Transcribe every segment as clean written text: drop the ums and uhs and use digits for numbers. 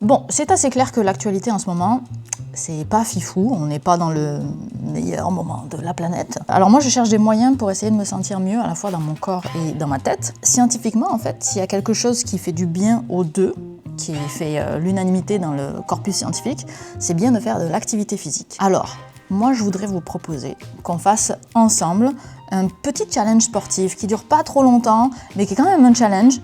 Bon, c'est assez clair que l'actualité en ce moment, c'est pas fifou, on n'est pas dans le meilleur moment de la planète. Alors moi je cherche des moyens pour essayer de me sentir mieux à la fois dans mon corps et dans ma tête. Scientifiquement en fait, s'il y a quelque chose qui fait du bien aux deux, qui fait l'unanimité dans le corpus scientifique, c'est bien de faire de l'activité physique. Alors, moi je voudrais vous proposer qu'on fasse ensemble un petit challenge sportif qui dure pas trop longtemps, mais qui est quand même un challenge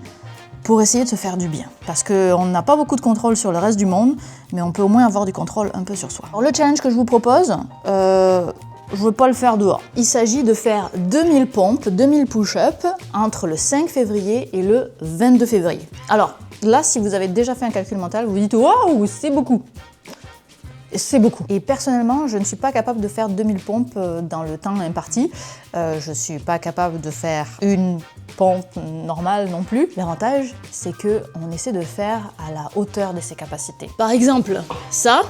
pour essayer de se faire du bien. Parce qu'on n'a pas beaucoup de contrôle sur le reste du monde, mais on peut au moins avoir du contrôle un peu sur soi. Alors le challenge que je vous propose, je ne veux pas le faire dehors. Il s'agit de faire 2000 pompes, 2000 push-ups entre le 5 février et le 22 février. Alors là, si vous avez déjà fait un calcul mental, vous vous dites « Waouh, c'est beaucoup !» C'est beaucoup. Et personnellement, je ne suis pas capable de faire 2000 pompes dans le temps imparti. Je ne suis pas capable de faire une pompe normale non plus. L'avantage, c'est qu'on essaie de le faire à la hauteur de ses capacités. Par exemple, ça,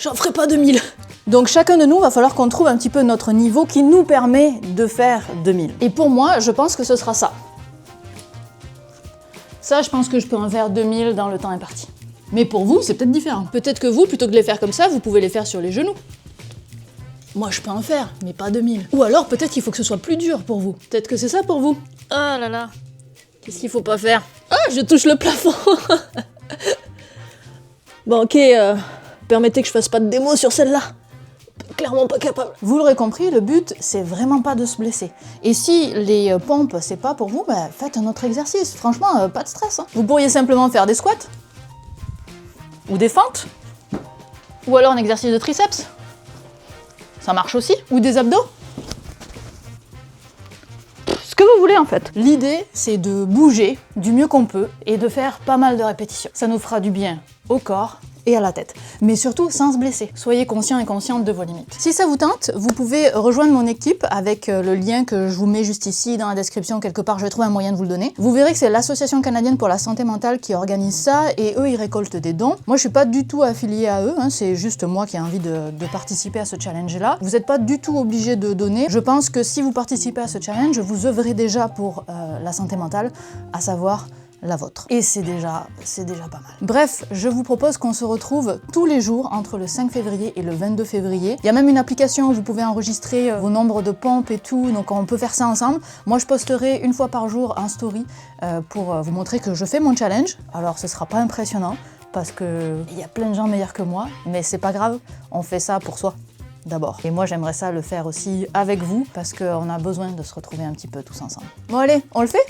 j'en ferai pas 2000. Donc chacun de nous, va falloir qu'on trouve un petit peu notre niveau qui nous permet de faire 2000. Et pour moi, je pense que ce sera ça. Ça, je pense que je peux en faire 2000 dans le temps imparti. Mais pour vous, c'est peut-être différent. Peut-être que vous, plutôt que de les faire comme ça, vous pouvez les faire sur les genoux. Moi, je peux en faire, mais pas 2000. Ou alors, peut-être qu'il faut que ce soit plus dur pour vous. Peut-être que c'est ça pour vous. Oh là là. Qu'est-ce qu'il faut pas faire? Ah, je touche le plafond. Bon, ok, permettez que je fasse pas de démo sur celle-là. Clairement pas capable. Vous l'aurez compris, le but, c'est vraiment pas de se blesser. Et si les pompes, c'est pas pour vous, bah, faites un autre exercice. Franchement, pas de stress. Hein. Vous pourriez simplement faire des squats. Ou des fentes. Ou alors un exercice de triceps. Ça marche aussi. Ou des abdos. Ce que vous voulez en fait. L'idée, c'est de bouger du mieux qu'on peut et de faire pas mal de répétitions. Ça nous fera du bien au corps et à la tête. Mais surtout sans se blesser. Soyez conscients et conscientes de vos limites. Si ça vous tente, vous pouvez rejoindre mon équipe avec le lien que je vous mets juste ici dans la description. Quelque part, je vais trouver un moyen de vous le donner. Vous verrez que c'est l'Association canadienne pour la santé mentale qui organise ça et eux, ils récoltent des dons. Moi, je suis pas du tout affiliée à eux, hein, c'est juste moi qui ai envie de participer à ce challenge-là. Vous n'êtes pas du tout obligé de donner. Je pense que si vous participez à ce challenge, vous œuvrez déjà pour la santé mentale, à savoir la vôtre. Et c'est déjà pas mal. Bref, je vous propose qu'on se retrouve tous les jours entre le 5 février et le 22 février. Il y a même une application où vous pouvez enregistrer vos nombres de pompes et tout, donc on peut faire ça ensemble. Moi, je posterai une fois par jour un story pour vous montrer que je fais mon challenge. Alors, ce sera pas impressionnant parce que il y a plein de gens meilleurs que moi, mais c'est pas grave, on fait ça pour soi. D'abord. Et moi, j'aimerais ça le faire aussi avec vous parce qu'on a besoin de se retrouver un petit peu tous ensemble. Bon allez, on le fait ?